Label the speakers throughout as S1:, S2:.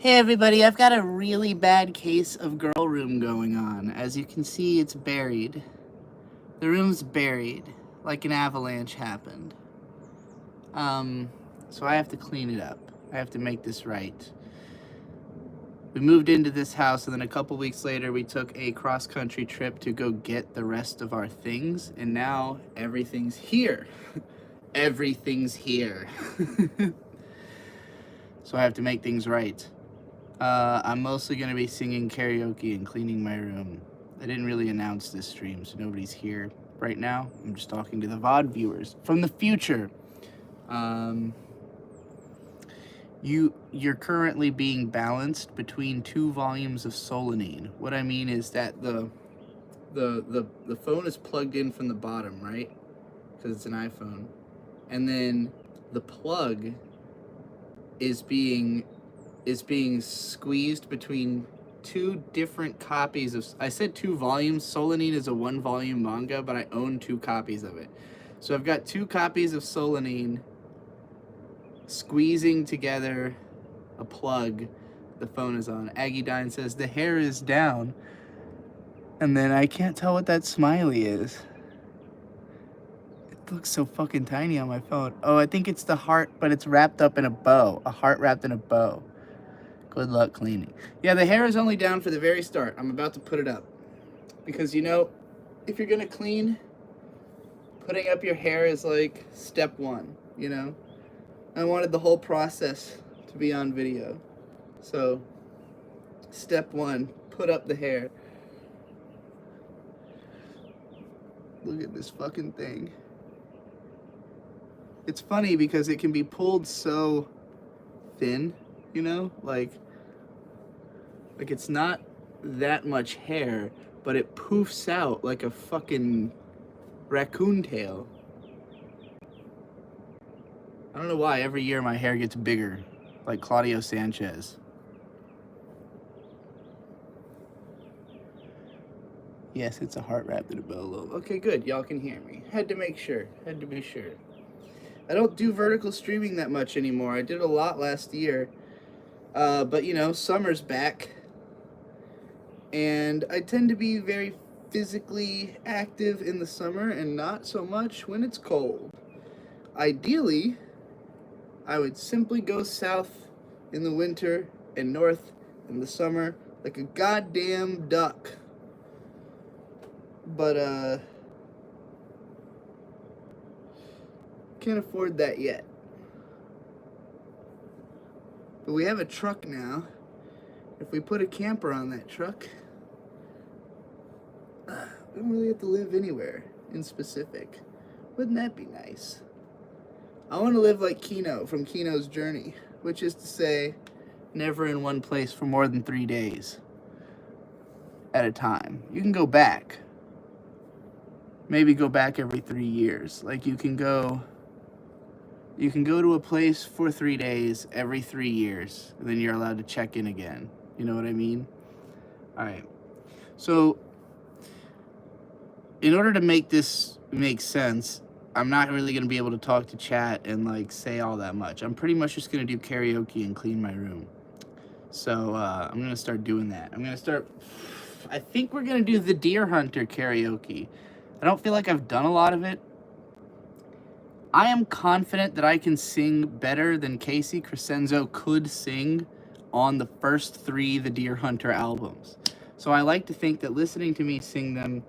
S1: Hey everybody, I've got a really bad case of girl room going on. As you can see, it's buried. The room's buried, like an avalanche happened. So I have to clean it up. I have to make this right. We moved into this house, and then a couple weeks later, we took a cross-country trip to go get the rest of our things, and now everything's here. Everything's here. So I have to make things right. I'm mostly going to be singing karaoke and cleaning my room. I didn't really announce this stream, so nobody's here right now. I'm just talking to the VOD viewers from the future. You're currently being balanced between 2 volumes of Solanine. What I mean is that the phone is plugged in from the bottom, right? Because it's an iPhone. And then the plug is being squeezed between 2 different copies of, I said 2 volumes. Solanine is a 1-volume manga, but I own 2 copies of it. So I've got 2 copies of Solanine squeezing together a plug the phone is on. Aggie Dine says the hair is down, and then I can't tell what that smiley is. It looks so fucking tiny on my phone. Oh, I think it's the heart, but it's wrapped up in a bow. A heart wrapped in a bow. Good luck cleaning. Yeah, the hair is only down for the very start. I'm about to put it up. Because, you know, if you're gonna clean, putting up your hair is like step 1, you know? I wanted the whole process to be on video. So, step 1, put up the hair. Look at this fucking thing. It's funny because it can be pulled so thin, you know? Like it's not that much hair, but it poofs out like a fucking raccoon tail. I don't know why every year my hair gets bigger, like Claudio Sanchez. Yes, it's a heart wrapped in a bow. Okay, good. Y'all can hear me. Had to make sure. Had to be sure. I don't do vertical streaming that much anymore. I did a lot last year. But, you know, summer's back. And I tend to be very physically active in the summer and not so much when it's cold. Ideally, I would simply go south in the winter and north in the summer like a goddamn duck. But, can't afford that yet. But we have a truck now. If we put a camper on that truck, we don't really have to live anywhere in specific. Wouldn't that be nice? I want to live like Kino from Kino's Journey, which is to say, never in one place for more than 3 days at a time. You can go back. Maybe go back every 3 years. Like you can go to a place for 3 days every 3 years, and then you're allowed to check in again. You know what I mean? All right. So, in order to make this make sense, I'm not really going to be able to talk to chat and, like, say all that much. I'm pretty much just going to do karaoke and clean my room. So, I'm going to start doing that. I think we're going to do the Deer Hunter karaoke. I don't feel like I've done a lot of it. I am confident that I can sing better than Casey Crescenzo could sing on the first 3 The Deer Hunter albums. So I like to think that listening to me sing them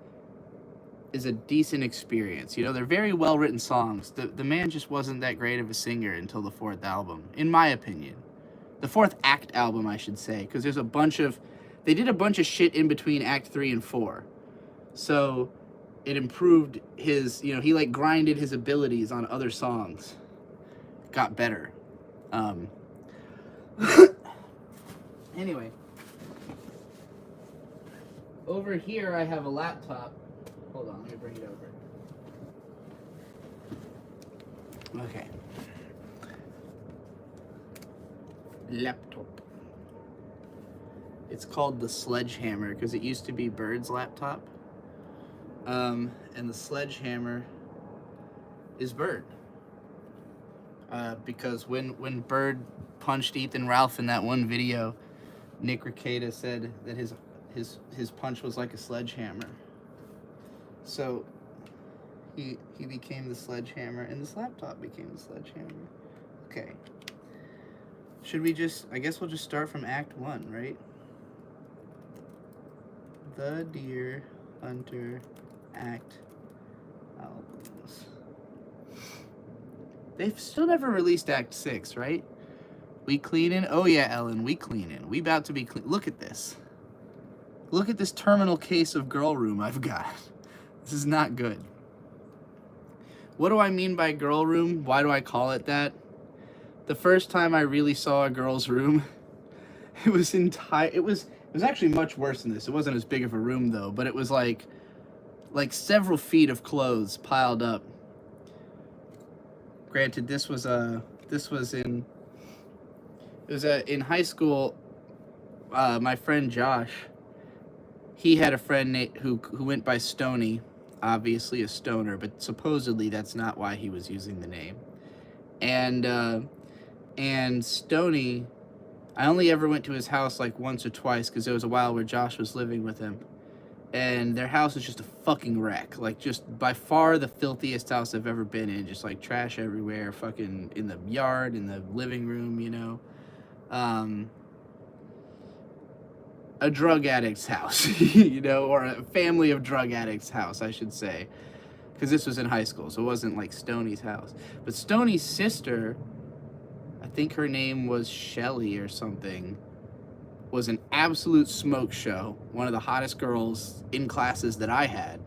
S1: is a decent experience. You know, they're very well-written songs. The man just wasn't that great of a singer until the 4th album, in my opinion. The 4th Act album, I should say, because there's they did a bunch of shit in between Act 3 and 4. So it improved his, you know, he like grinded his abilities on other songs. Got better. Anyway. Over here I have a laptop. Hold on, let me bring it over. Okay. Laptop. It's called the Sledgehammer because it used to be Bird's laptop. And the Sledgehammer is Bird. Because when Bird punched Ethan Ralph in that one video, Nick Rekieta said that his punch was like a sledgehammer. So he became the sledgehammer, and this laptop became the sledgehammer. Okay. Should we just? I guess we'll just start from Act 1, right? The Deer Hunter Act albums. They've still never released Act 6, right? We cleanin'? Oh yeah, Ellen, we cleanin'. We about to be clean. Look at this. Look at this terminal case of girl room I've got. This is not good. What do I mean by girl room? Why do I call it that? The first time I really saw a girl's room, it was actually much worse than this. It wasn't as big of a room though, but it was like several feet of clothes piled up. Granted, this was in high school. My friend Josh, he had a friend who went by Stony, obviously a stoner, but supposedly that's not why he was using the name. And Stony, I only ever went to his house like once or twice because there was a while where Josh was living with him. And their house is just a fucking wreck. Like, just by far the filthiest house I've ever been in. Just like trash everywhere, fucking in the yard, in the living room, you know. A drug addict's house, you know, or a family of drug addicts' house, I should say. Because this was in high school, so it wasn't like Stoney's house. But Stoney's sister, I think her name was Shelly or something, was an absolute smoke show. One of the hottest girls in classes that I had.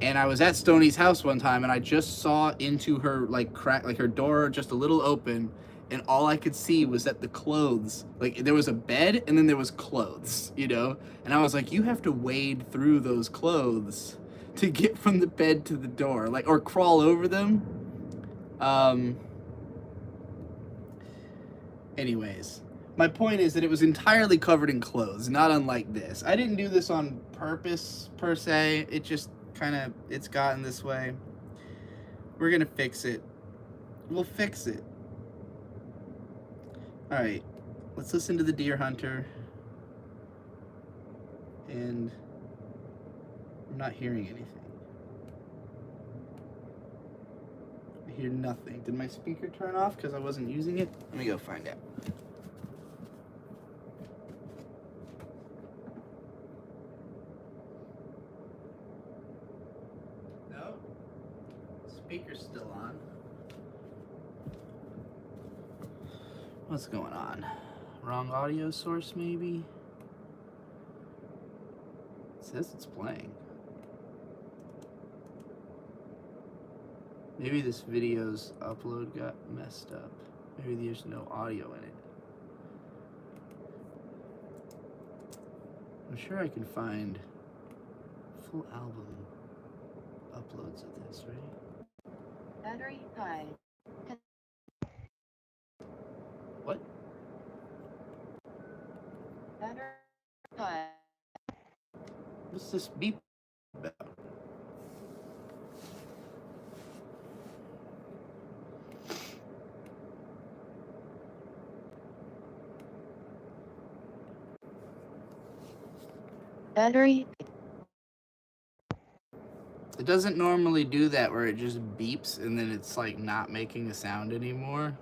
S1: And I was at Stoney's house one time, and I just saw into her, like, crack, like her door just a little open, and all I could see was that the clothes, like, there was a bed, and then there was clothes, you know? And I was like, you have to wade through those clothes to get from the bed to the door, like, or crawl over them. Anyways, my point is that it was entirely covered in clothes, not unlike this. I didn't do this on purpose, per se. It just kind of, it's gotten this way. We're gonna fix it. We'll fix it. Alright, let's listen to The Deer Hunter. And I'm not hearing anything. I hear nothing. Did my speaker turn off because I wasn't using it? Let me go find out. No? Speaker's still on. What's going on? Wrong audio source, maybe? It says it's playing. Maybe this video's upload got messed up. Maybe there's no audio in it. I'm sure I can find full album uploads of this, right?
S2: Battery high.
S1: What?
S2: Battery high.
S1: What's this beep about?
S2: Battery.
S1: It doesn't normally do that where it just beeps and then it's like not making a sound anymore.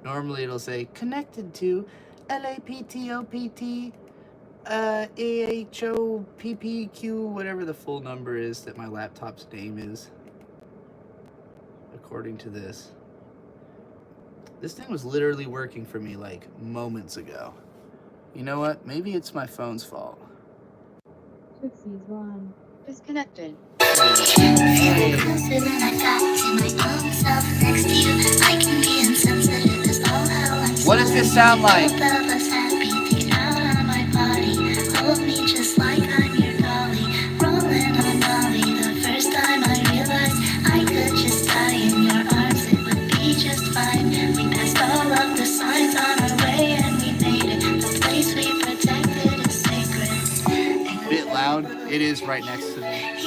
S1: Normally it'll say connected to LAPTOPT AHOPPQ, whatever the full number is that my laptop's name is, according to this. This thing was literally working for me like moments ago. You know what? Maybe it's my phone's fault.
S2: Trixie's one. Disconnected.
S1: What does this sound like? Bit loud. It is right next to me.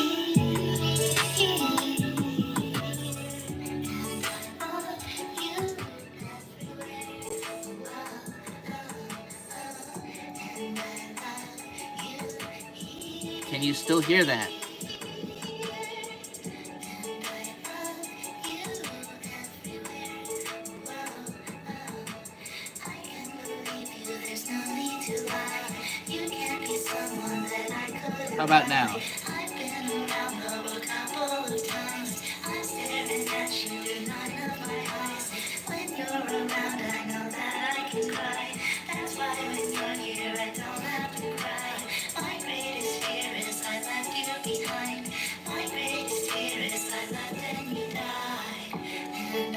S1: Can you still hear that? How about now?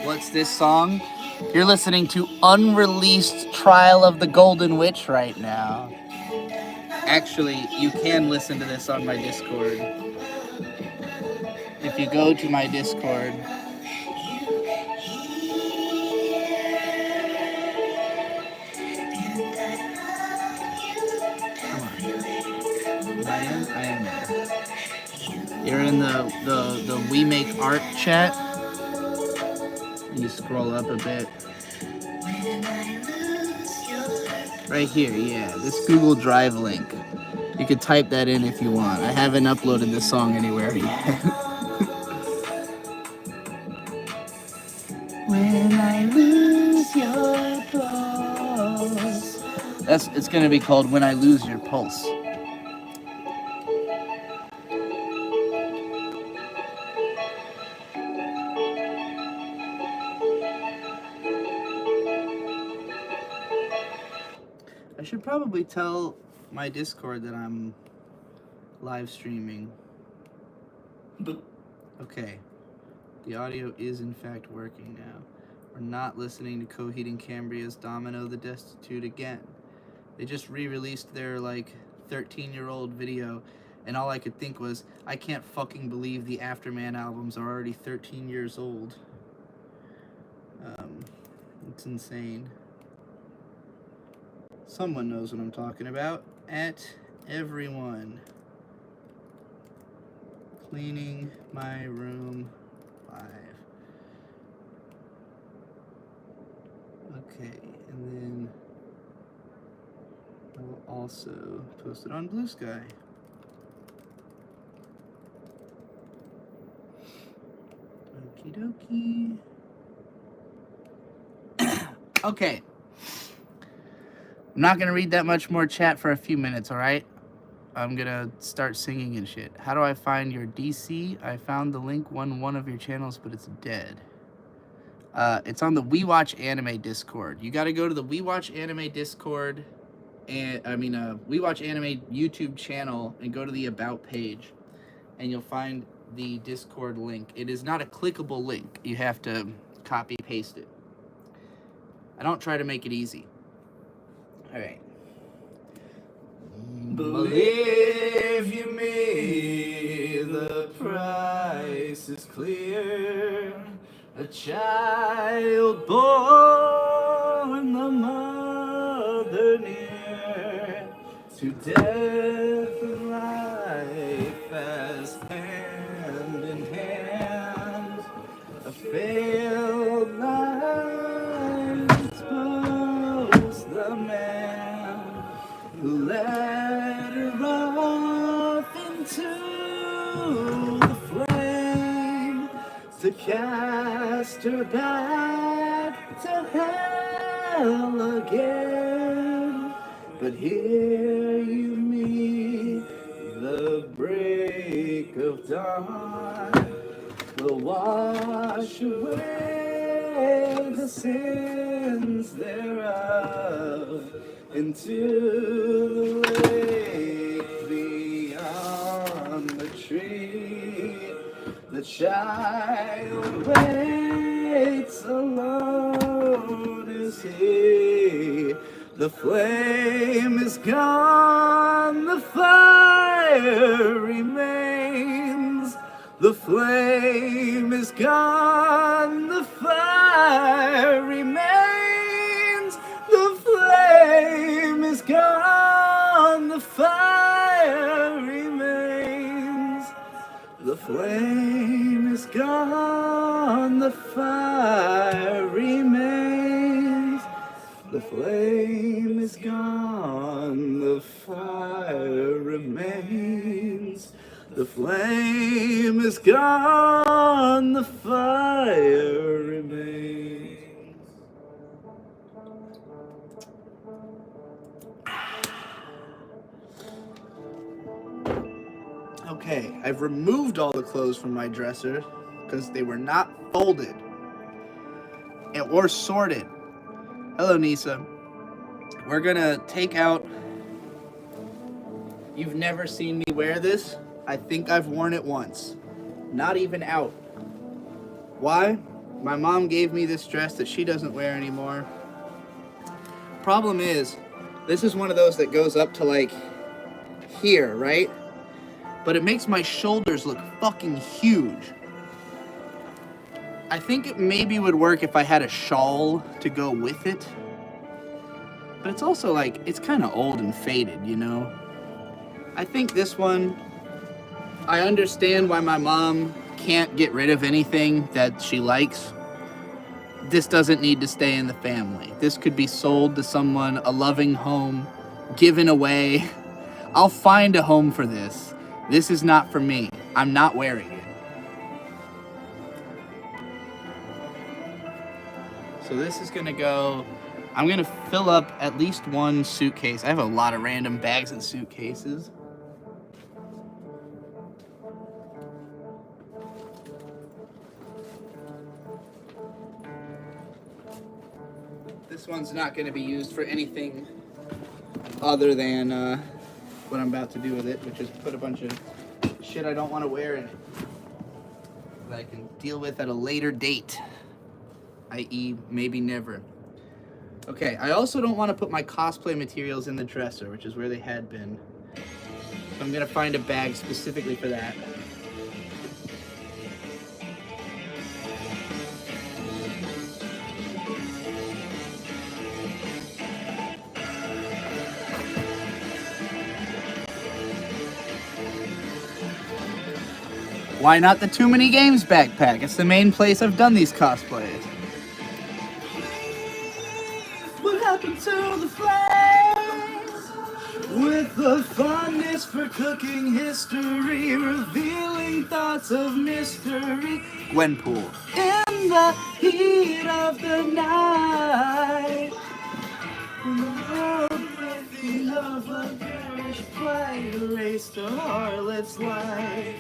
S1: What's this song? You're listening to Unreleased Trial of the Golden Witch right now. Actually, you can listen to this on my Discord. If you go to my Discord, come on. I am there. You're in the We Make Art chat. You scroll up a bit. Right here, yeah. This Google Drive link. You could type that in if you want. I haven't uploaded this song anywhere yet. When I lose your pulse. It's gonna be called When I Lose Your Pulse. I should probably tell my Discord that I'm live streaming. Okay. The audio is in fact working now. We're not listening to Coheed and Cambria's Domino the Destitute again. They just re-released their 13-year-old video, and all I could think was, I can't fucking believe the Afterman albums are already 13 years old. It's insane. Someone knows what I'm talking about. At everyone. Cleaning my room live. Okay, and then I will also post it on Blue Sky. Okie dokie. Okay. I'm not gonna read that much more chat for a few minutes, alright? I'm gonna start singing and shit. How do I find your DC? I found the link on one of your channels, but it's dead. It's on the We Watch Anime Discord. You gotta go to the We Watch Anime Discord, and We Watch Anime YouTube channel, and go to the About page, and you'll find the Discord link. It is not a clickable link. You have to copy paste it. I don't try to make it easy. All right. Believe you me, the price is clear. A child born, the mother near, to death and life as hand in hand. A failed life exposed the man who led her off into the flame, to cast her back to hell again. But here you meet the break of dawn, will wash away the sins thereof into the lake beyond the tree. The child waits alone, is he? The flame is gone, the fire remains. The flame is gone, the fire remains. The flame is gone, the fire remains. The flame is gone, the fire remains. The flame is gone, the fire remains. The flame is gone, the fire remains. Okay, I've removed all the clothes from my dresser because they were not folded or sorted. Hello, Nisa. We're gonna take out. You've never seen me wear this. I think I've worn it once. Not even out. Why? My mom gave me this dress that she doesn't wear anymore. Problem is, this is one of those that goes up to like here, right? But it makes my shoulders look fucking huge. I think it maybe would work if I had a shawl to go with it. But it's also like, it's kind of old and faded, you know? I think this one, I understand why my mom can't get rid of anything that she likes. This doesn't need to stay in the family. This could be sold to someone, a loving home, given away. I'll find a home for this. This is not for me. I'm not wearing it. So this is gonna go, I'm gonna fill up at least one suitcase. I have a lot of random bags and suitcases. This one's not gonna be used for anything other than what I'm about to do with it, which is put a bunch of shit I don't want to wear in it that I can deal with at a later date, i.e. maybe never. Okay, I also don't want to put my cosplay materials in the dresser, which is where they had been. So I'm gonna find a bag specifically for that. Why not the Too Many Games backpack? It's the main place I've done these cosplays. What happened to the flames? With the fondness for cooking history, revealing thoughts of mystery. Gwenpool. In the heat of the night, when the world breaking of a garish plight erased a harlot's life.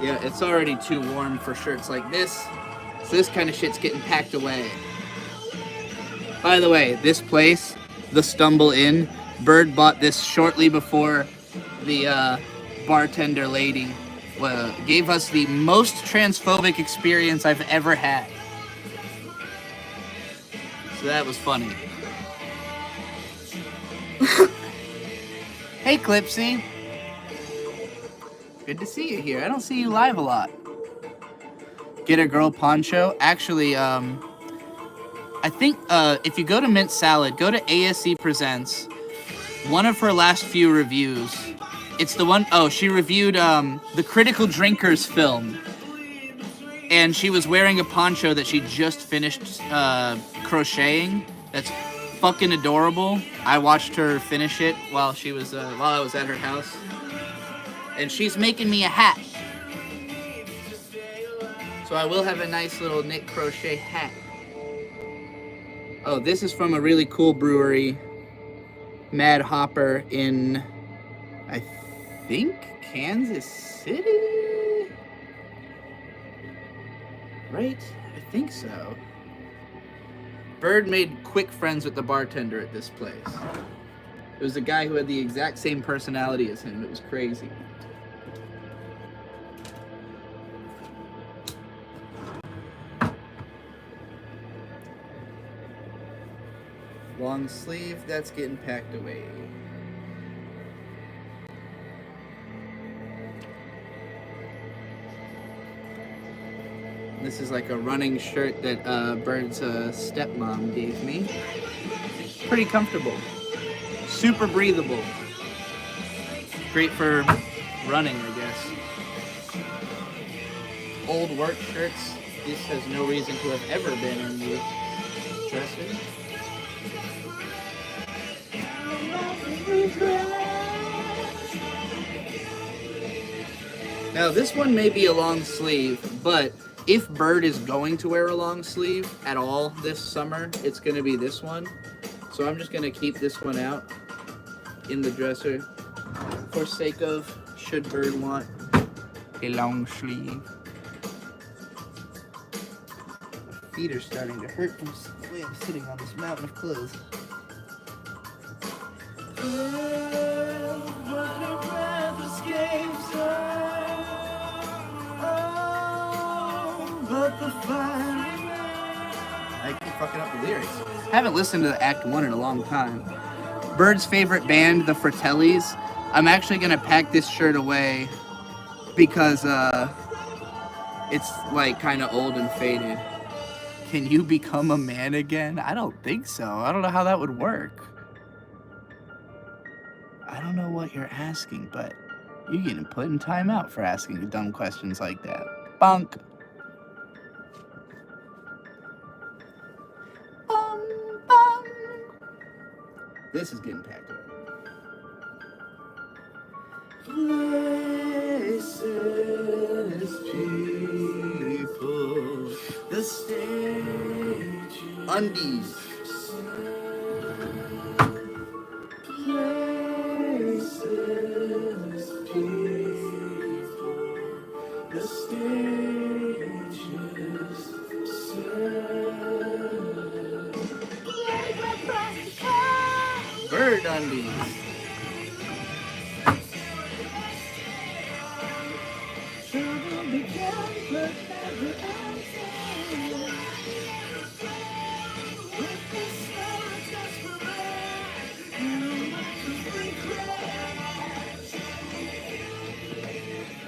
S1: Yeah, it's already too warm for shirts like this. So this kind of shit's getting packed away. By the way, this place, the Stumble Inn, Bird bought this shortly before the bartender lady gave us the most transphobic experience I've ever had. So that was funny. Hey, Clipsy. Good to see you here. I don't see you live a lot. Get a girl poncho. Actually, I think if you go to Mint Salad, go to ASE Presents. One of her last few reviews. It's the one, she reviewed the Critical Drinkers film. And she was wearing a poncho that she just finished crocheting. That's fucking adorable. I watched her finish it while I was at her house. And she's making me a hat. So I will have a nice little knit crochet hat. Oh, this is from a really cool brewery. Mad Hopper in, I think, Kansas City? Right? I think so. Bird made quick friends with the bartender at this place. It was a guy who had the exact same personality as him. It was crazy. Long sleeve, that's getting packed away. This is like a running shirt that Bird's stepmom gave me. Pretty comfortable. Super breathable. Great for running, I guess. old work shirts. This has no reason to have ever been in the dresser. Now this one may be a long sleeve, but if Bird is going to wear a long sleeve at all this summer, it's going to be this one. So I'm just going to keep this one out in the dresser for sake of should Bird want a long sleeve. My feet are starting to hurt from the way I'm sitting on this mountain of clothes. I keep fucking up the lyrics. Haven't listened to Act 1 in a long time. Bird's favorite band, the Fratellis. I'm actually gonna pack this shirt away because it's like kind of old and faded. Can you become a man again? I don't think so. I don't know how that would work. I don't know what you're asking, but you're getting put in timeout for asking dumb questions like that. Bonk. This is getting packed up. Places, people, the stage. Undies. Places, people, the stages. Bird undies.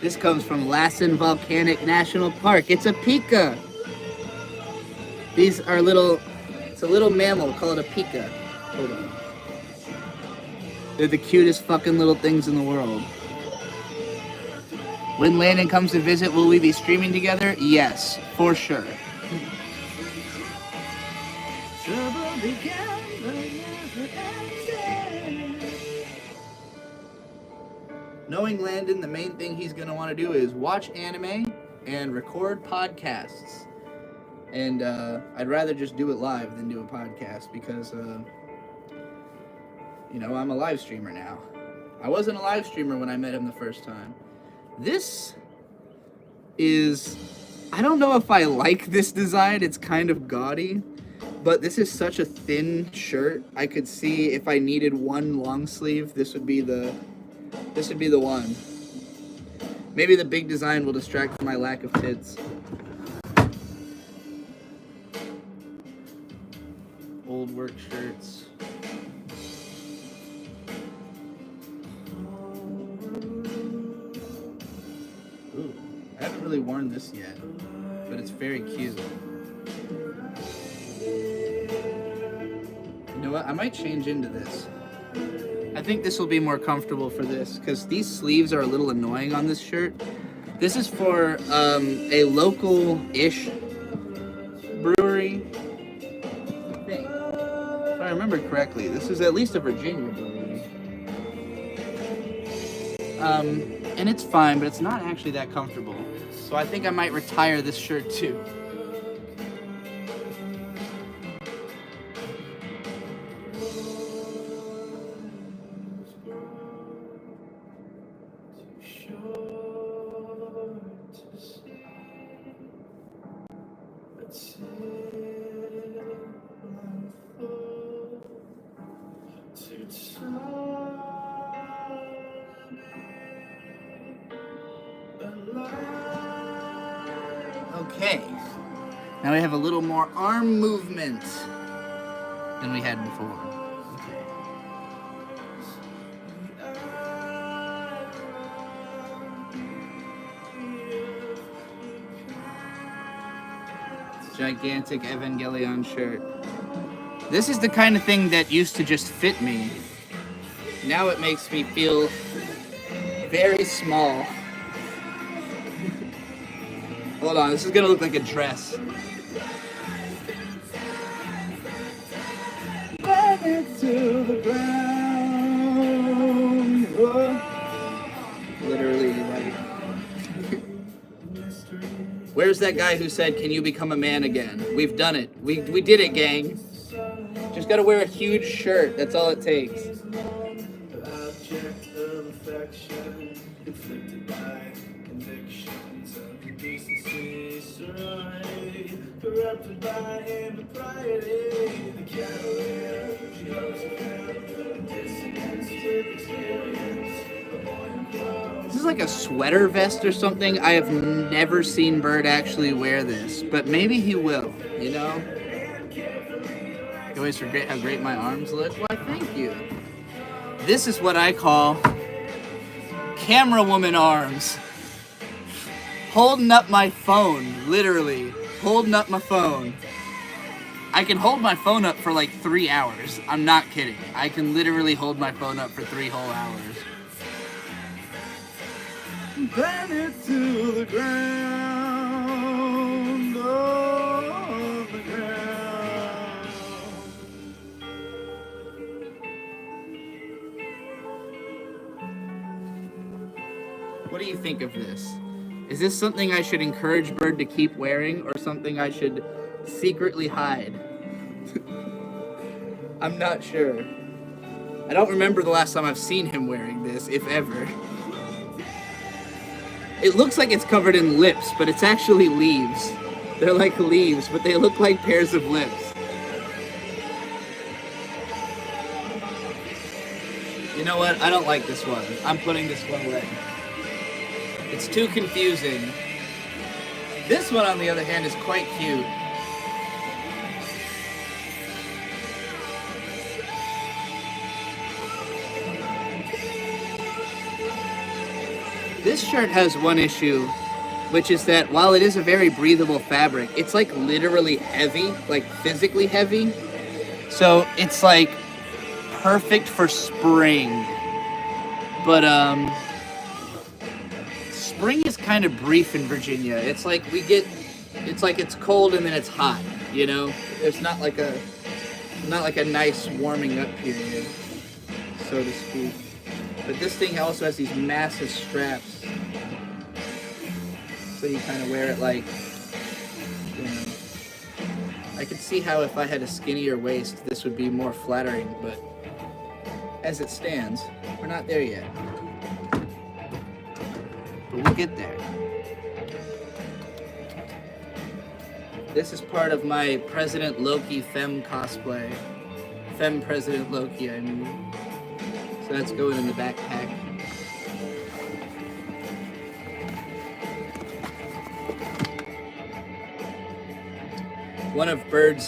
S1: This comes from Lassen Volcanic National Park. It's a pika. These are it's a little mammal called a pika. Hold on. They're the cutest fucking little things in the world. When Landon comes to visit, will we be streaming together? Yes, for sure. Knowing Landon, the main thing he's going to want to do is watch anime and record podcasts. And I'd rather just do it live than do a podcast because, I'm a live streamer now. I wasn't a live streamer when I met him the first time. This is... I don't know if I like this design. It's kind of gaudy. But this is such a thin shirt. I could see if I needed one long sleeve, this would be the one. Maybe the big design will distract from my lack of tits. Old work shirts. Ooh, I haven't really worn this yet, but it's very cute. You know what? I might change into this. I think this will be more comfortable for this because these sleeves are a little annoying on this shirt. This is for a local-ish brewery. I think. If I remember correctly, this is at least a Virginia brewery. And it's fine, but it's not actually that comfortable. So I think I might retire this shirt too. Okay, now we have a little more arm movement than we had before. Okay. Gigantic Evangelion shirt. This is the kind of thing that used to just fit me. Now it makes me feel very small. Hold on, this is gonna look like a dress. Back it to the ground. Oh. Literally, like. Where's that guy who said, "Can you become a man again?" We've done it. We did it, gang. Just gotta wear a huge shirt. That's all it takes. This is like a sweater vest or something. I have never seen Bird actually wear this, but maybe he will, you know? You always forget how great my arms look. Why, thank you. This is what I call camera woman arms. Holding up my phone, literally. Holding up my phone. I can hold my phone up for like 3 hours. I'm not kidding. I can literally hold my phone up for 3 whole hours. Burn it to the ground, oh, the ground. What do you think of this? Is this something I should encourage Bird to keep wearing, or something I should secretly hide? I'm not sure. I don't remember the last time I've seen him wearing this, if ever. It looks like it's covered in lips, but it's actually leaves. They're like leaves, but they look like pairs of lips. You know what? I don't like this one. I'm putting this one away. It's too confusing. This one, on the other hand, is quite cute. This shirt has one issue, which is that while it is a very breathable fabric, it's like literally heavy, like physically heavy. So it's like perfect for spring. But spring is kind of brief in Virginia. It's like it's cold and then it's hot, you know? It's not like a nice warming up period, so to speak. But this thing also has these massive straps. So you kind of wear it like, you know. I could see how if I had a skinnier waist, this would be more flattering, but as it stands, we're not there yet. But we'll get there. This is part of my President Loki Femme cosplay. Femme President Loki, I mean. So that's going in the backpack. One of Bird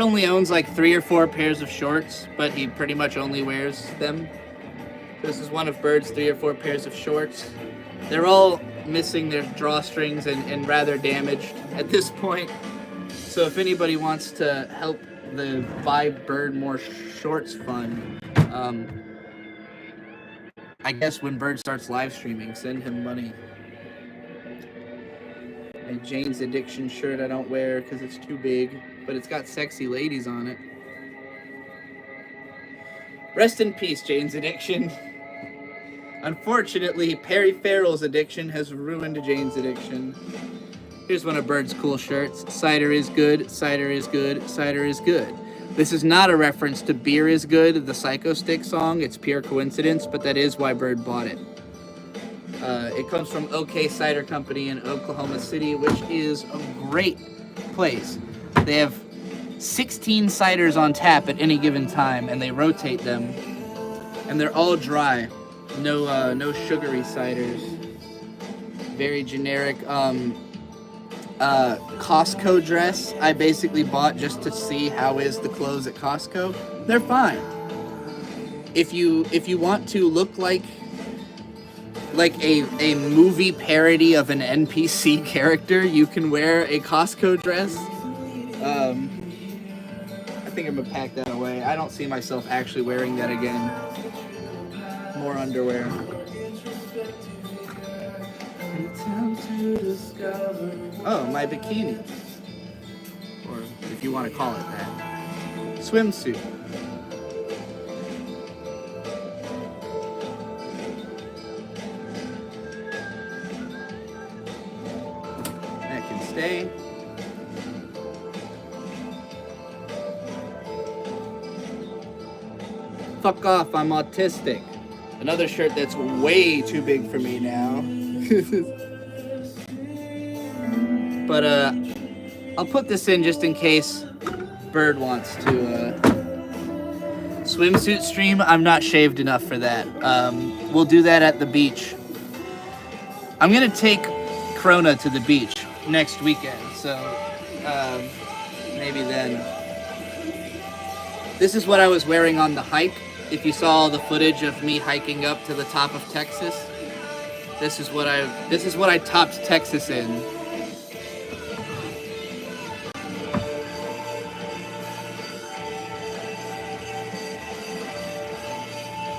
S1: only owns like 3 or 4 pairs of shorts, but he pretty much only wears them. This is one of Bird's 3 or 4 pairs of shorts. They're all missing their drawstrings and rather damaged at this point. So if anybody wants to help the Buy Bird More Shorts fund, I guess when Bird starts live streaming, send him money. A Jane's Addiction shirt I don't wear because it's too big, but it's got sexy ladies on it. Rest in peace, Jane's Addiction. Unfortunately, Perry Farrell's addiction has ruined Jane's Addiction. Here's one of Bird's cool shirts. Cider is good, cider is good, cider is good. This is not a reference to Beer is Good, the Psycho Stick song. It's pure coincidence, but that is why Bird bought it. It comes from OK Cider Company in Oklahoma City, which is a great place. They have 16 ciders on tap at any given time, and they rotate them. And they're all dry. No sugary ciders. Very generic. Costco dress I basically bought just to see how is the clothes at Costco. They're fine. If you want to look like a movie parody of an NPC character, you can wear a Costco dress. I think I'm gonna pack that away. I don't see myself actually wearing that again. More underwear. Attempt to discover. Oh, my bikini. Or if you want to call it that. Swimsuit. That can stay. Fuck off, I'm autistic. Another shirt that's way too big for me now. But I'll put this in just in case Bird wants to swimsuit stream. I'm not shaved enough for that. We'll do that at the beach. I'm gonna take Krona to the beach next weekend, so maybe then. This is what I was wearing on the hike. If you saw the footage of me hiking up to the top of Texas, this is what I topped Texas in.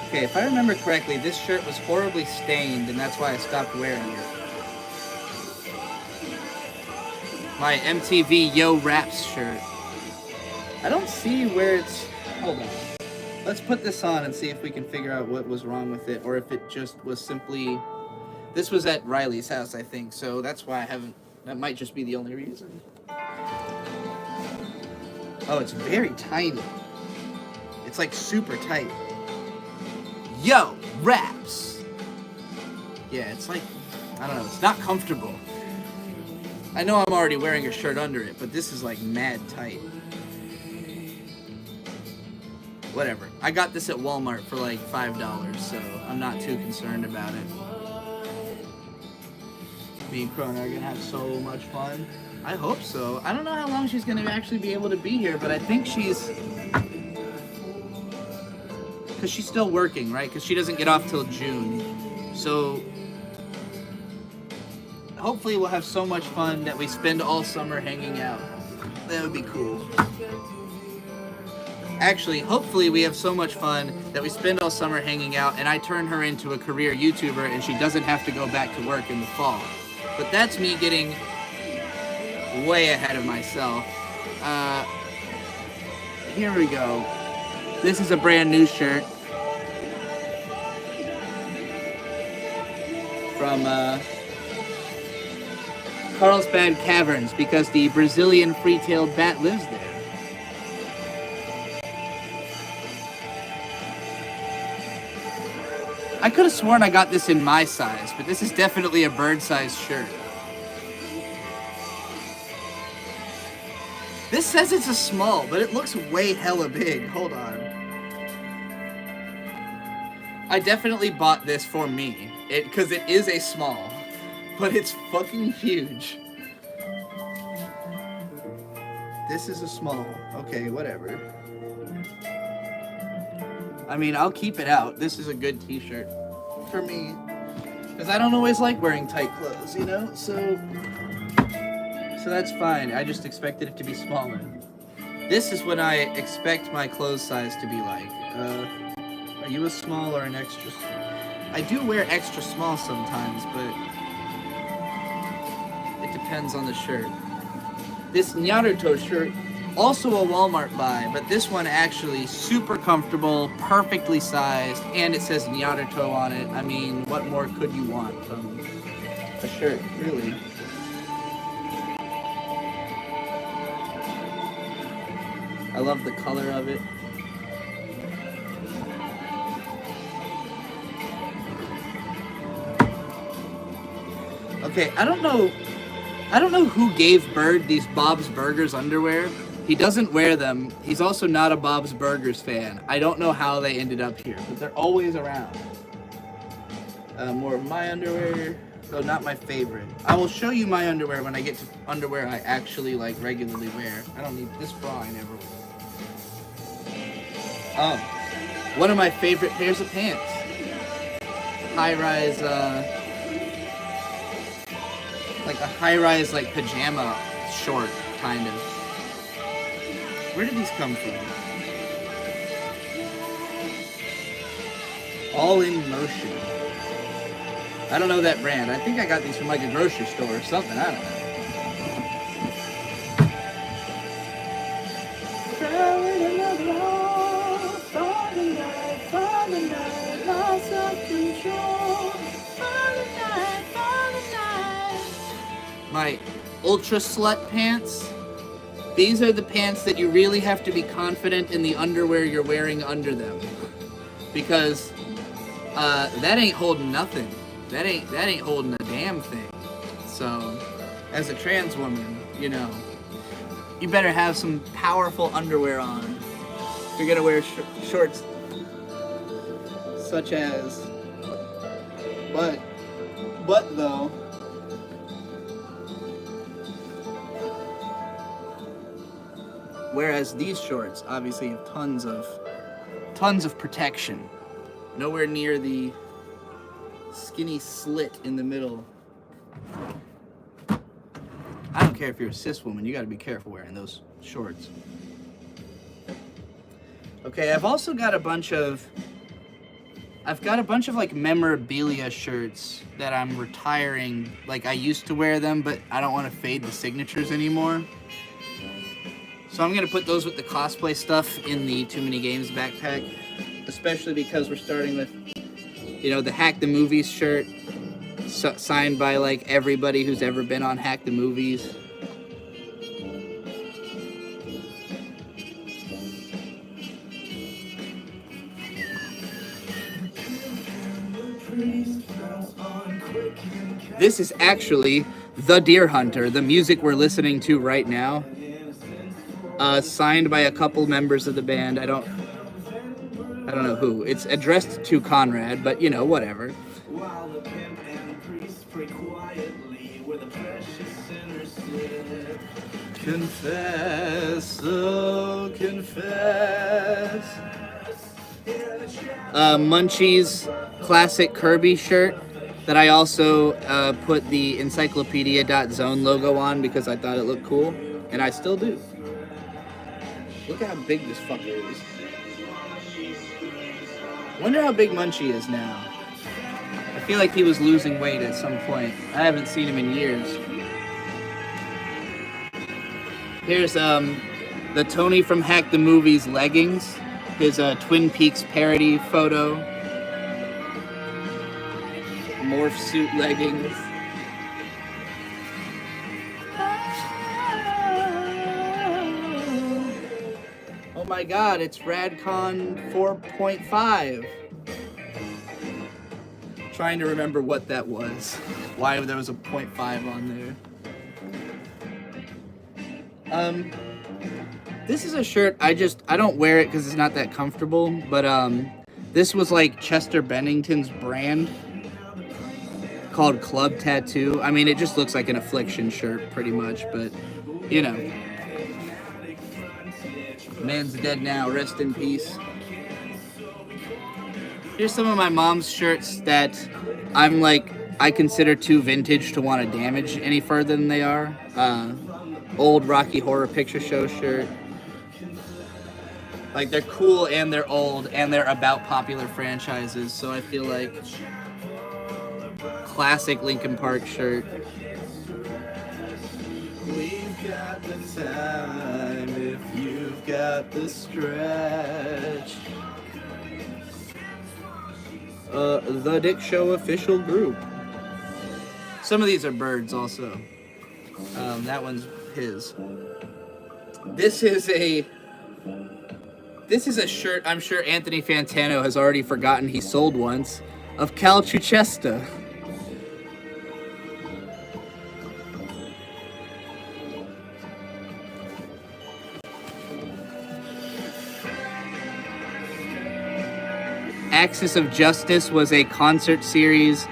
S1: Okay, if I remember correctly, this shirt was horribly stained, and that's why I stopped wearing it. My MTV Yo Raps shirt. I don't see where it's... Hold on. Let's put this on and see if we can figure out what was wrong with it, or if it just was simply... This was at Riley's house, I think, so that's why I haven't... That might just be the only reason. Oh, it's very tiny. It's like super tight. Yo, Raps! Yeah, it's like... I don't know, it's not comfortable. I know I'm already wearing a shirt under it, but this is like mad tight. Whatever. I got this at Walmart for like $5, so I'm not too concerned about it. Me and Krona are gonna have so much fun. I hope so. I don't know how long she's gonna actually be able to be here, but I think she's... Because she's still working, right? Because she doesn't get off till June. So... Hopefully we'll have so much fun that we spend all summer hanging out. That would be cool. Actually, hopefully we have so much fun that we spend all summer hanging out and I turn her into a career YouTuber and she doesn't have to go back to work in the fall. But that's me getting way ahead of myself. Here we go. This is a brand new shirt from Carlsbad Caverns because the Brazilian free-tailed bat lives there. I could have sworn I got this in my size, but this is definitely a bird-sized shirt. This says it's a small, but it looks way hella big. Hold on. I definitely bought this for me, because it is a small, but it's fucking huge. This is a small. Okay, whatever. I mean, I'll keep it out. This is a good t-shirt for me. Because I don't always like wearing tight clothes, you know? So that's fine. I just expected it to be smaller. This is what I expect my clothes size to be like. Are you a small or an extra small? I do wear extra small sometimes, but it depends on the shirt. This Naruto shirt, also a Walmart buy, but this one actually super comfortable, perfectly sized, and it says Naruto on it. I mean, what more could you want from a shirt, really? I love the color of it. Okay, I don't know who gave Bird these Bob's Burgers underwear. He doesn't wear them. He's also not a Bob's Burgers fan. I don't know how they ended up here, but they're always around. More of my underwear, though not my favorite. I will show you my underwear when I get to underwear I actually like regularly wear. I don't need this bra, I never wear. One of my favorite pairs of pants. High-rise, like a high-rise like pajama short, kind of. Where did these come from? All in Motion. I don't know that brand. I think I got these from like a grocery store or something. I don't know. My Ultra Slut pants. These are the pants that you really have to be confident in the underwear you're wearing under them, because that ain't holding nothing. That ain't holding a damn thing. So, as a trans woman, you know, you better have some powerful underwear on if you're gonna wear shorts such as. But though. Whereas these shorts obviously have tons of protection. Nowhere near the skinny slit in the middle. I don't care if you're a cis woman, you gotta be careful wearing those shorts. Okay, I've also got a bunch of like memorabilia shirts that I'm retiring. Like, I used to wear them, but I don't want to fade the signatures anymore. So I'm gonna put those with the cosplay stuff in the Too Many Games backpack, especially because we're starting with, you know, the Hack the Movies shirt, signed by like everybody who's ever been on Hack the Movies. This is actually The Deer Hunter, the music we're listening to right now. Signed by a couple members of the band. I don't know who. It's addressed to Conrad, but you know, whatever. Confess, oh confess. Munchie's classic Kirby shirt that I also put the encyclopedia.zone logo on because I thought it looked cool, and I still do. Look at how big this fucker is. Wonder how big Munchie is now. I feel like he was losing weight at some point. I haven't seen him in years. Here's the Tony from Hack the Movies leggings. His Twin Peaks parody photo. Morph suit leggings. Oh my god, it's Radcon 4.5. Trying to remember what that was. Why there was a 0.5 on there. This is a shirt, I don't wear it because it's not that comfortable, but this was like Chester Bennington's brand called Club Tattoo. I mean, it just looks like an Affliction shirt pretty much, but you know. Man's dead now, rest in peace. Here's some of my mom's shirts that I consider too vintage to want to damage any further than they are. Old Rocky Horror Picture Show shirt. Like, they're cool and they're old and they're about popular franchises, so I feel like classic Linkin Park shirt. We've got the time if you've got the stretch. The Dick Show official group. Some of these are Birds also. That one's his. This is a shirt I'm sure Anthony Fantano has already forgotten he sold once, of Cal Chuchesta. Axis of Justice was a concert series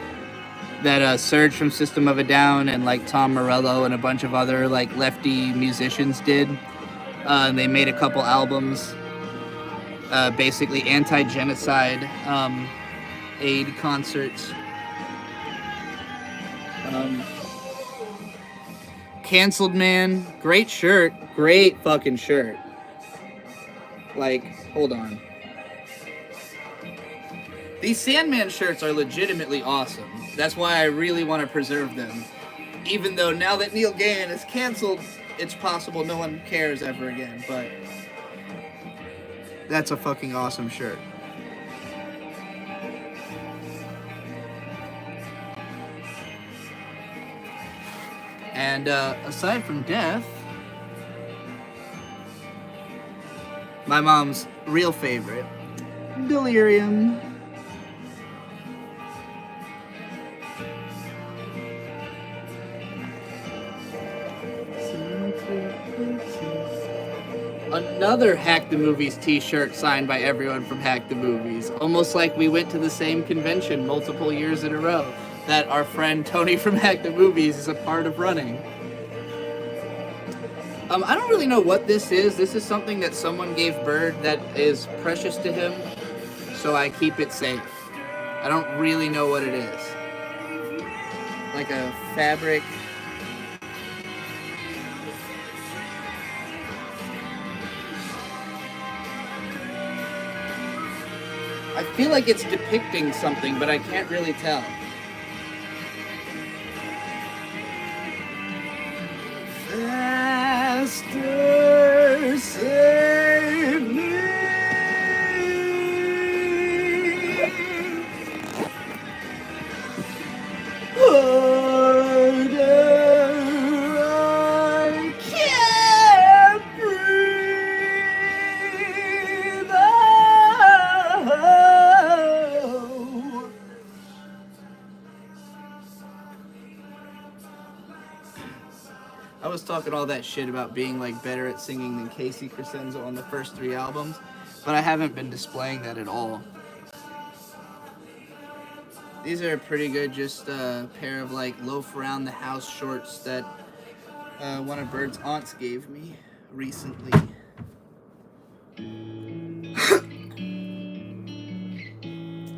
S1: that Serge from System of a Down and like Tom Morello and a bunch of other like lefty musicians did. They made a couple albums, basically anti-genocide aid concerts. Canceled Man, great shirt, great fucking shirt. Like, hold on. These Sandman shirts are legitimately awesome. That's why I really want to preserve them. Even though now that Neil Gaiman is canceled, it's possible no one cares ever again, but that's a fucking awesome shirt. And aside from death, my mom's real favorite, Delirium. Another Hack the Movies t-shirt signed by everyone from Hack the Movies. Almost like we went to the same convention multiple years in a row that our friend Tony from Hack the Movies is a part of running. I don't really know what this is. This is something that someone gave Bird that is precious to him, so I keep it safe. I don't really know what it is. Like a fabric. I feel like it's depicting something, but I can't really tell. Faster, save me. Harder, I can't breathe. I was talking all that shit about being like better at singing than Casey Crescenzo on the first 3 albums, but I haven't been displaying that at all. These are pretty good, just a pair of like loaf around the house shorts that one of Bird's aunts gave me recently.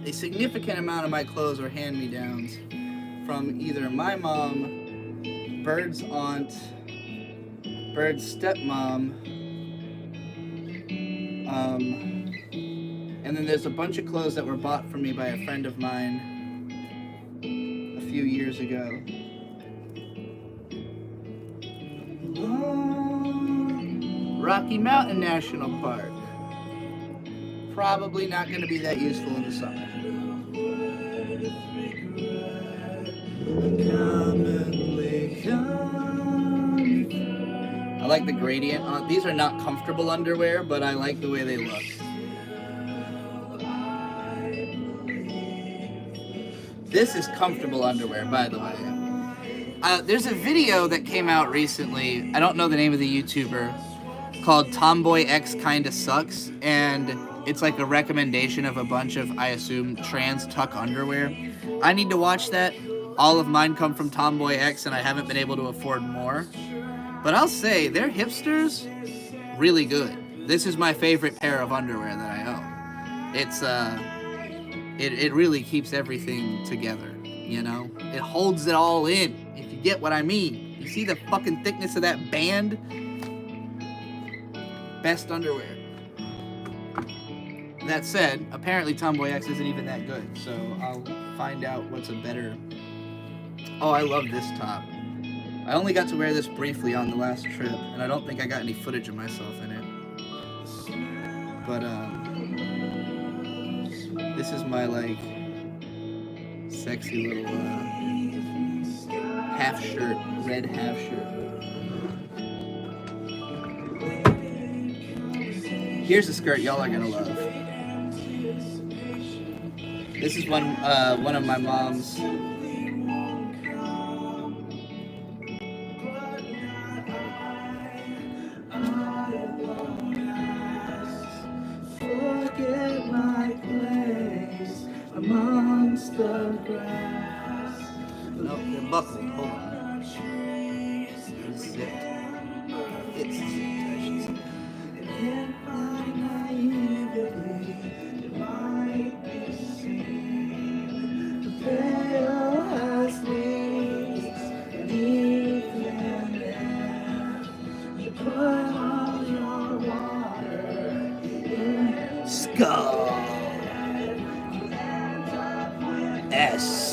S1: A significant amount of my clothes are hand-me-downs from either my mom, Bird's aunt, Bird's stepmom, and then there's a bunch of clothes that were bought for me by a friend of mine a few years ago. Rocky Mountain National Park. Probably not going to be that useful in the summer. I like the gradient on. These are not comfortable underwear, but I like the way they look. This is comfortable underwear, by the way. There's a video that came out recently. I don't know the name of the YouTuber, called Tomboy X Kinda Sucks, and it's like a recommendation of a bunch of, I assume, trans tuck underwear. I need to watch that. All of mine come from Tomboy X, and I haven't been able to afford more. But I'll say, they're hipsters, really good. This is my favorite pair of underwear that I own. It's, it really keeps everything together, you know? It holds it all in, if you get what I mean. You see the fucking thickness of that band? Best underwear. That said, apparently Tomboy X isn't even that good, so I'll find out what's a better... Oh, I love this top. I only got to wear this briefly on the last trip, and I don't think I got any footage of myself in it. But, this is my, like, sexy little, half shirt, red half shirt. Here's a skirt y'all are gonna love. This is one of my mom's. Forget my place amongst the grass. No, they're buckled. Hold on. It's zipped. It's zipped, I should say. If I naively might be seen, the pale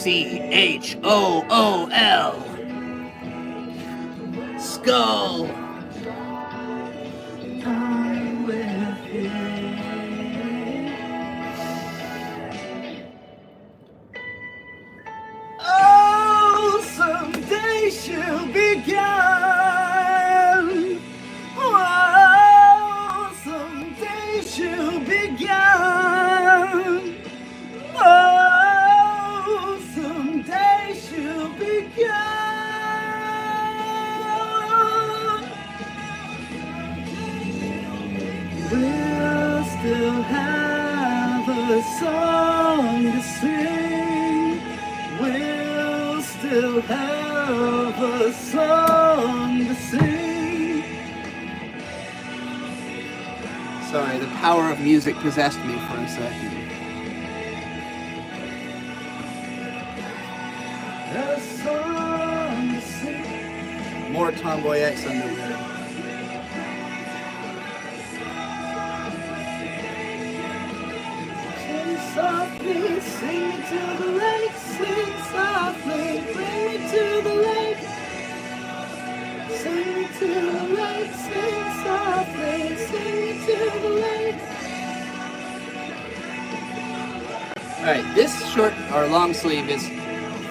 S1: SCHOOL. Skull. I'm with you. Oh, someday she'll be gone. Oh, someday she'll be gone. Oh, someday she'll be gone. We'll still have a song to sing. We'll still have a song to sing. Sorry, the power of music possessed me for a second. A song to sing. More Tomboy X underwear. Sing softly, sing me to the lake. Sing softly, bring me to the lake. Sing me to the lake. Sing softly, sing me to the lake. Alright, this short or long sleeve is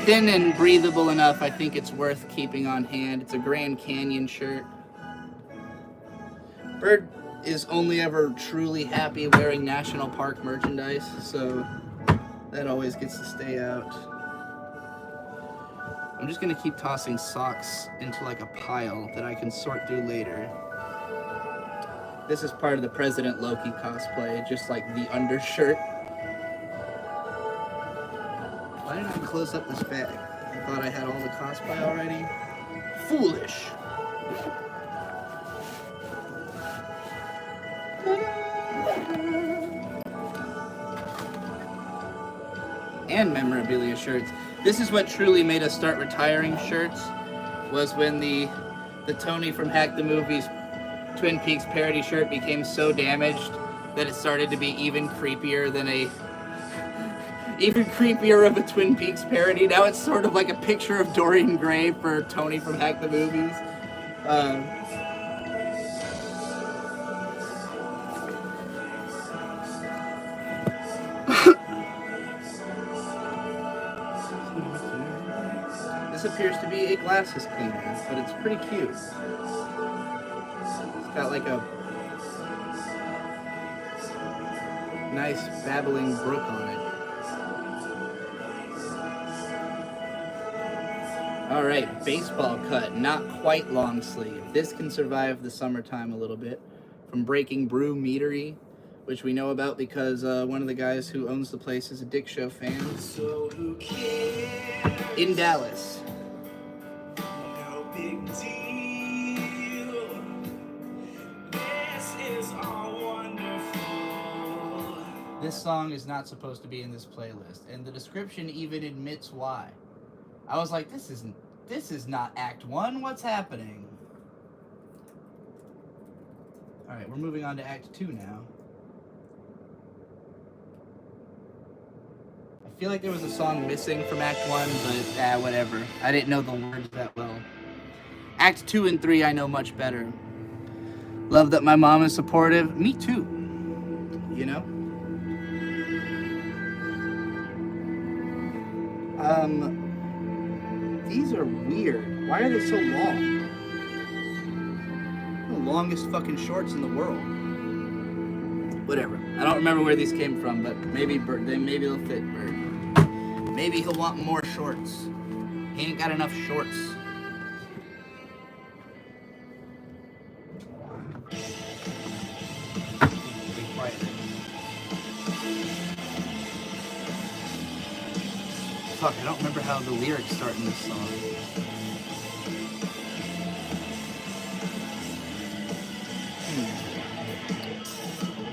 S1: thin and breathable enough. I think it's worth keeping on hand. It's a Grand Canyon shirt. Bird is only ever truly happy wearing national park merchandise, so that always gets to stay out. I'm just gonna keep tossing socks into like a pile that I can sort through later. This is part of the President Loki cosplay, just like the undershirt. Why didn't I close up this bag? I thought I had all the cosplay already. Foolish. And memorabilia shirts. This is what truly made us start retiring shirts, was when the Tony from Hack the Movies Twin Peaks parody shirt became so damaged that it started to be even creepier of a Twin Peaks parody. Now it's sort of like a picture of Dorian Gray for Tony from Hack the Movies. This appears to be a glasses cleaner, but it's pretty cute. It's got like a nice babbling brook on it. Alright, baseball cut, not quite long sleeve. This can survive the summertime a little bit. From Breaking Brew Meadery, which we know about because one of the guys who owns the place is a Dick Show fan. So who cares? In Dallas. No big deal. This is all wonderful. This song is not supposed to be in this playlist, and the description even admits why. I was like, this is not Act 1, what's happening? Alright, we're moving on to Act 2 now. I feel like there was a song missing from Act 1, but whatever. I didn't know the words that well. Act 2 and 3 I know much better. Love that my mom is supportive. Me too. You know? These are weird. Why are they so long? The longest fucking shorts in the world. Whatever. I don't remember where these came from, but maybe they'll fit Bird. Maybe he'll want more shorts. He ain't got enough shorts. Be quiet. Fuck, I don't remember how the lyrics start in this song.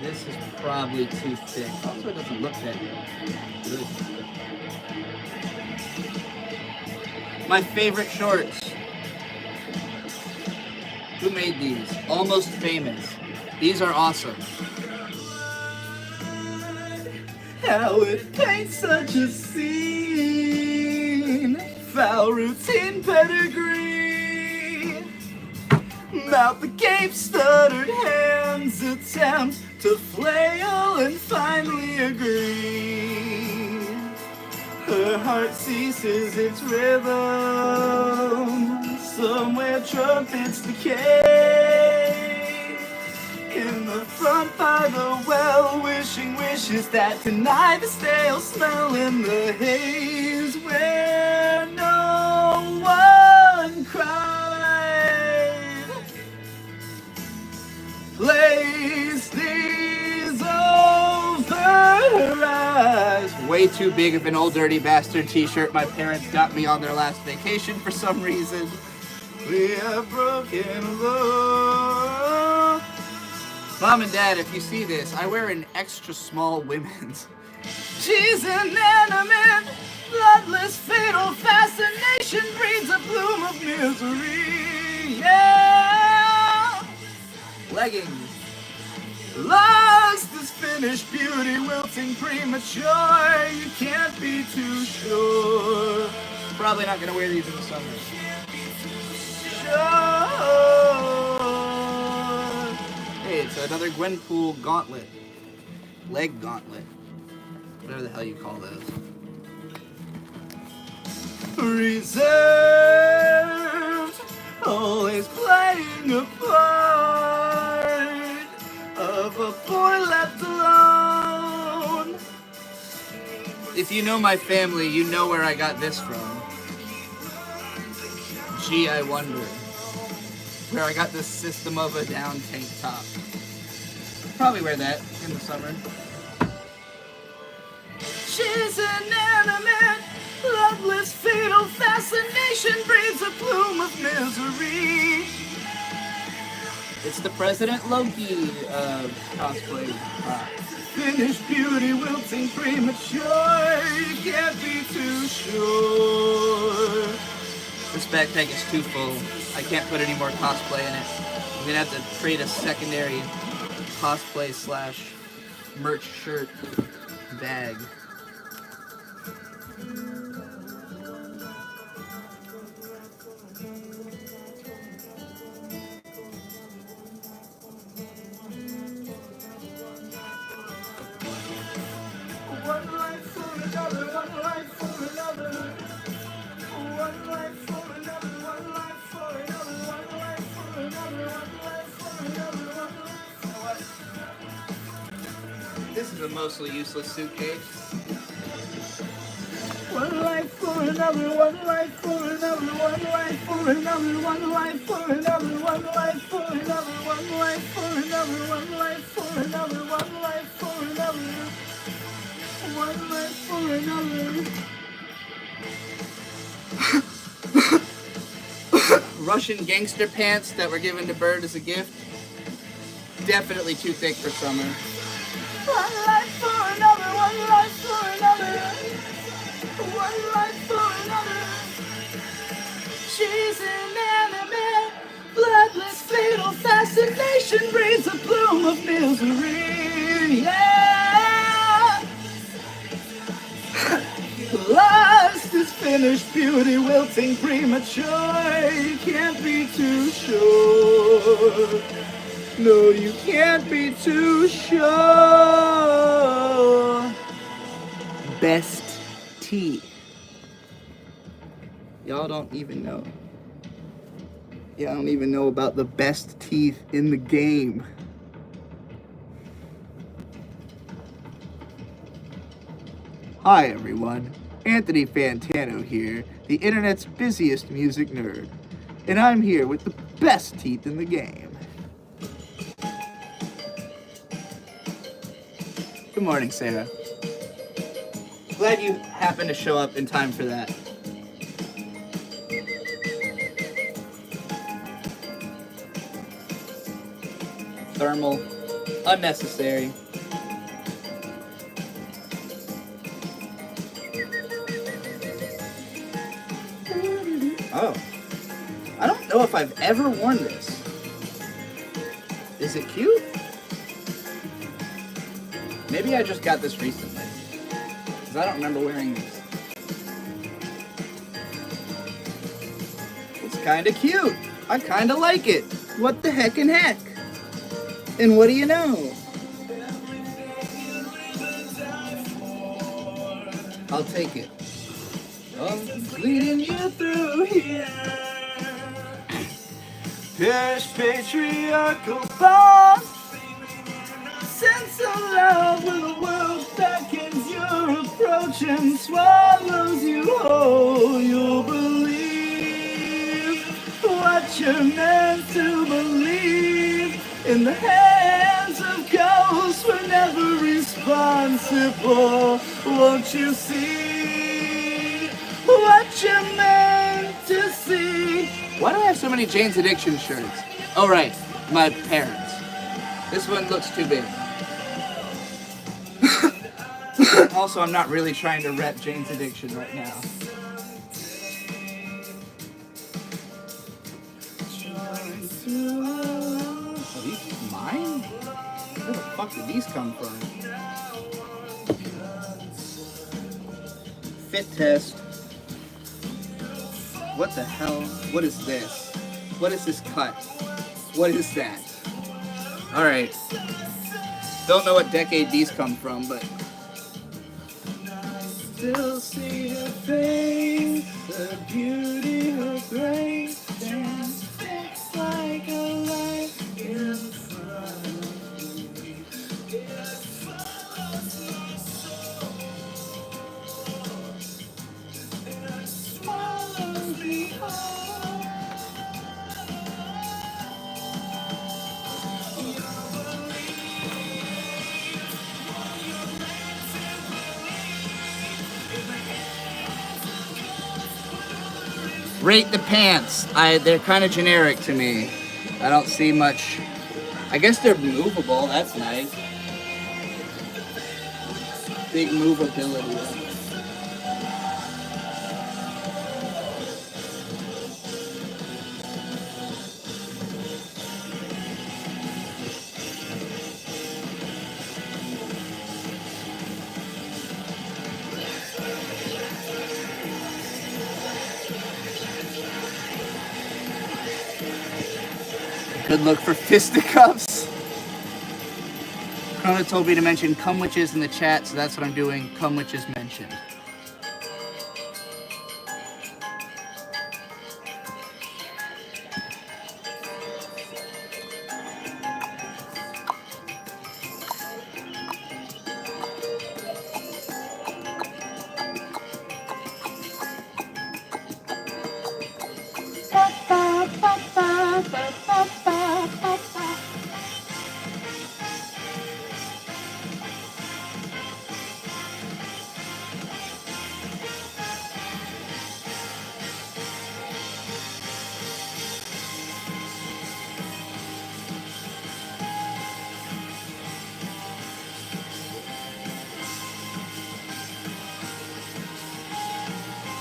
S1: This is probably too thick. Also, it doesn't look that good. My favorite shorts. Who made these? Almost Famous. These are awesome. How it paints such a scene. foul routine pedigree. Mouth agape, stuttered hands attempt to flail and finally agree. Her heart ceases its rhythm, somewhere trumpets decay. In the front by the well, wishing wishes that deny the stale smell in the haze where no one cried. Place these over her eyes. Way too big of an Old Dirty Bastard t-shirt my parents got me on their last vacation for some reason. We have broken love. Mom and Dad, if you see this, I wear an extra small women's. She's inanimate, bloodless, fatal fascination breeds a bloom of misery. Yeah. Leggings. Lost is finished beauty, wilting premature. You can't be too sure. Probably not gonna wear these in the summer. Sure. Hey, it's another Gwenpool gauntlet. Leg gauntlet. Whatever the hell you call those. Reserved, always playing a part of a boy left alone. If you know my family, you know where I got this from. Gee, I wonder. Where I got this System of a Down tank top. Probably wear that in the summer. She's inanimate, loveless, fatal fascination breeds a bloom of misery. It's the President Loki cosplay. Finished beauty, wilting premature. You can't be too sure. This backpack is too full. I can't put any more cosplay in it. I'm gonna have to create a secondary cosplay / merch shirt bag. One life for another, one life for another. One life for another, one life for another, one life for another, one life for another, one life for another. This is a mostly useless suitcase. One life for another, one life for another, one life for another, one life for another, one life for another, one life for another, one life for another, one life for another. One life for another. Russian gangster pants that were given to Bird as a gift. Definitely too thick for summer. One life for another, one life for another. One life for another. She's inanimate, bloodless, fatal fascination breeds a bloom of misery. Yeah. Lost is finished beauty, wilting premature. You can't be too sure. No, you can't be too sure. Best teeth. Y'all don't even know. Y'all don't even know about the best teeth in the game. Hi everyone, Anthony Fantano here, the internet's busiest music nerd. And I'm here with the best teeth in the game. Good morning, Sarah. Glad you happened to show up in time for that. Thermal, unnecessary. Oh, I don't know if I've ever worn this. Is it cute? Maybe I just got this recently, because I don't remember wearing these. kind of cute. I kind of like it. What the heck and heck? And what do you know? I'll take it. I'm leading you through here. Perish patriarchal bonds. Sense of love when the world beckons your approach and swallows you whole. You'll believe what you're meant to believe. In the hands of ghosts, we're never responsible. Won't you see what you're meant to see? Why do I have so many Jane's Addiction shirts? Oh right, my parents. This one looks too big. Also, I'm not really trying to rep Jane's Addiction right now. Are these mine? Where the fuck did these come from? Fit test. What the hell? What is this? What is this cut? What is that? Alright. Don't know what decade these come from, but still see her face, her beauty, her grace, and it's like a light in front of me. It follows my soul, it swallows me whole. Rate the pants. They're kind of generic to me. I don't see much. I guess they're movable. That's nice. Big movability. Good look for fisticuffs. Krona told me to mention cum witches in the chat, so that's what I'm doing. Cum witches mentioned.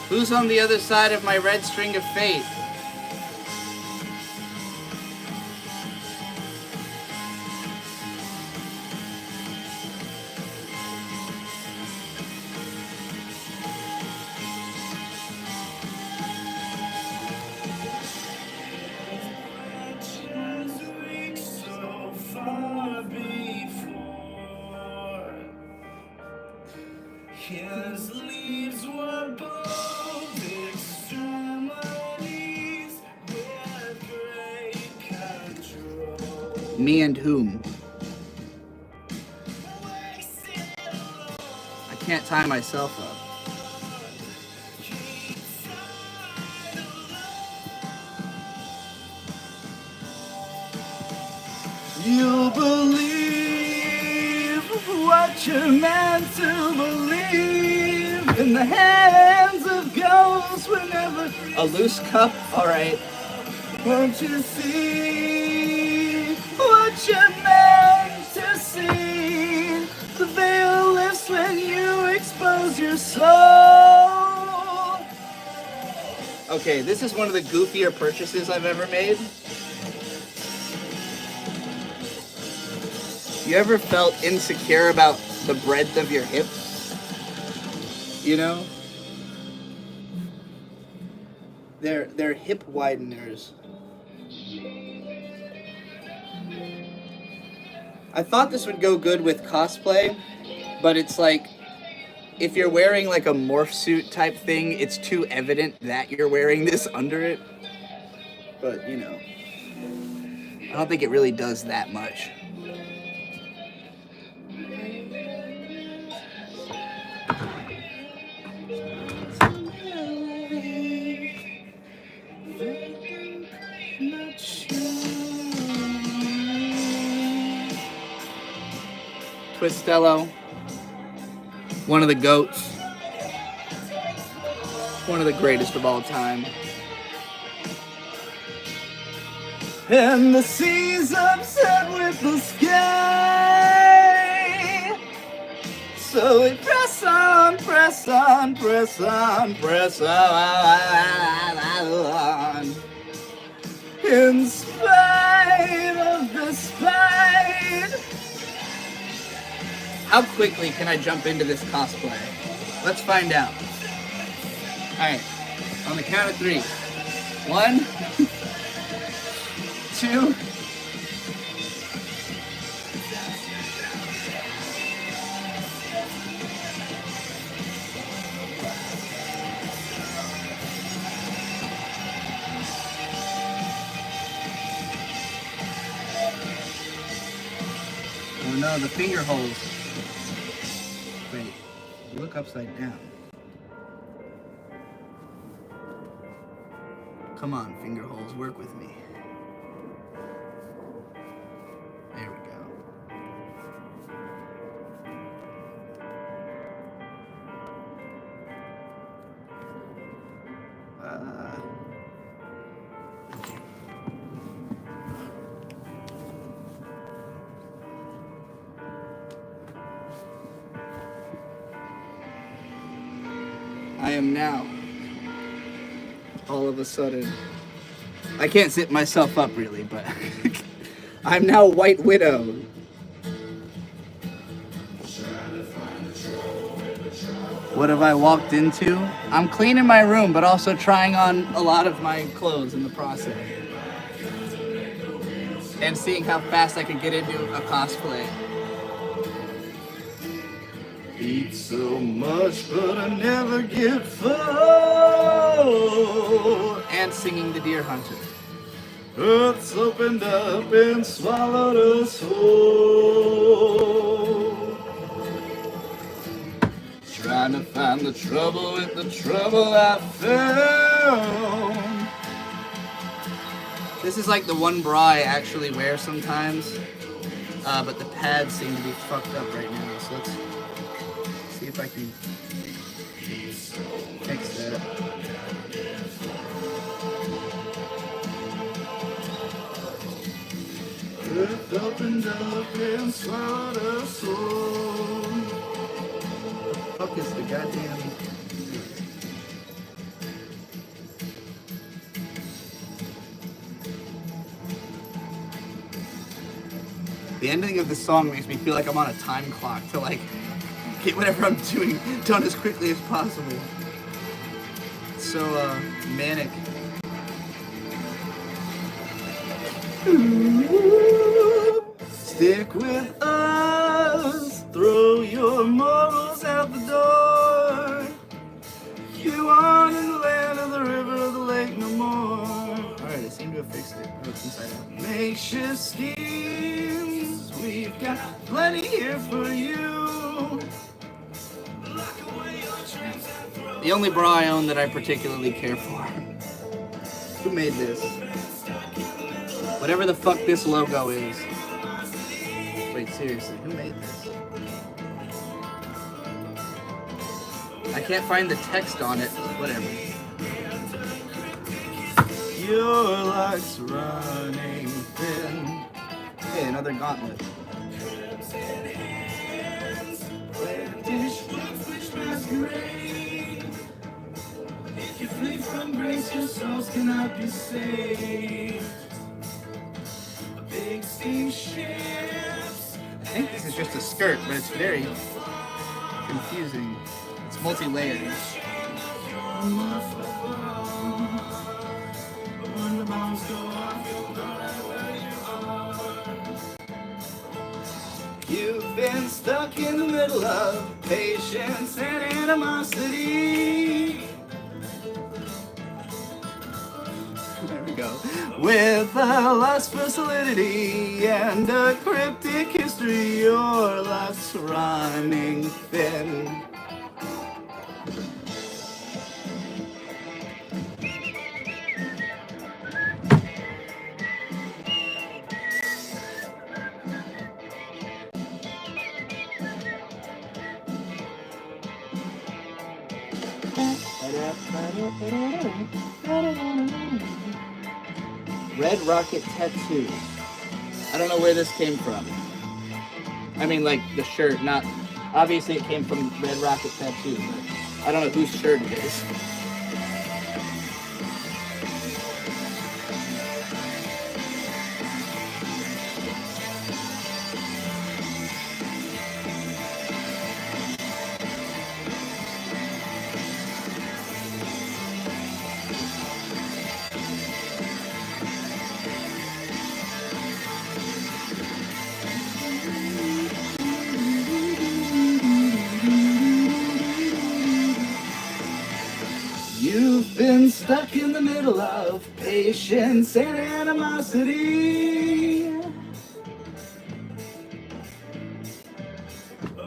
S1: Who's on the other side of my red string of fate? His leaves were both extremities with great control. Me and whom? I can't tie myself up. You believe what you're meant to believe. In the hands of ghosts whenever. A loose cup? Alright. Won't you see what you're meant to see? The veil lifts when you expose your soul. Okay, this is one of the goofier purchases I've ever made. You ever felt insecure about the breadth of your hips? You know? They're hip wideners. I thought this would go good with cosplay, but it's like if you're wearing like a morph suit type thing, it's too evident that you're wearing this under it. But, you know, I don't think it really does that much. Twistello, one of the GOATs, one of the greatest of all time. And the sea's upset with the sky, so we press on, press on, press on, press on, in spite of the spite. How quickly can I jump into this cosplay? Let's find out. Alright, on the count of 3. 1, 2. Oh no, the finger holes. Wait, look upside down. Come on, finger holes, work with me. There we go. Okay. I am now, all of a sudden, I can't zip myself up really, but I'm now White Widow. What have I walked into? I'm cleaning my room, but also trying on a lot of my clothes in the process. And seeing how fast I could get into a cosplay. Eat so much, but I never get full. And singing The Deer Hunter. Earth's opened up and swallowed us whole. Trying to find the trouble with the trouble I found. This is like the one bra I actually wear sometimes, but the pads seem to be fucked up right now. So let's see if I can fix that. Earth opened up and swallowed us whole. Fuck is the goddamn... The ending of the song makes me feel like I'm on a time clock to like get whatever I'm doing done as quickly as possible. It's so manic. Stick with us, throw your morals out the door. You aren't in the land of the river or the lake no more. Alright, I seem to have fixed it. Oh, it's inside out. Makeshift schemes, we've got plenty here for you. The only bra I own that I particularly care for. Who made this? Whatever the fuck this logo is. Wait, seriously, who made this? I can't find the text on it. Whatever. Your life's running thin. Hey, another gauntlet. If you flee from grace, your souls cannot be saved. A big steamships. I think this is just a skirt, but it's very confusing. It's multi-layered. You've been stuck in the middle of patience and animosity. There we go. With a lust for solidity and a cryptic history, your life's running thin. Red Rocket tattoo. I don't know where this came from. I mean, like the shirt, not. Obviously, it came from Red Rocket tattoo, but I don't know whose shirt it is. You've been stuck in the middle of patience and animosity.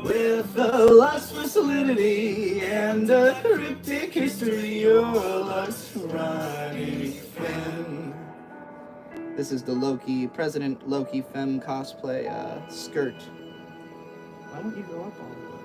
S1: With a lust for solidity and a cryptic history, your life's running thin. This is the Loki, President Loki Femme cosplay skirt. Why don't you go up all the way?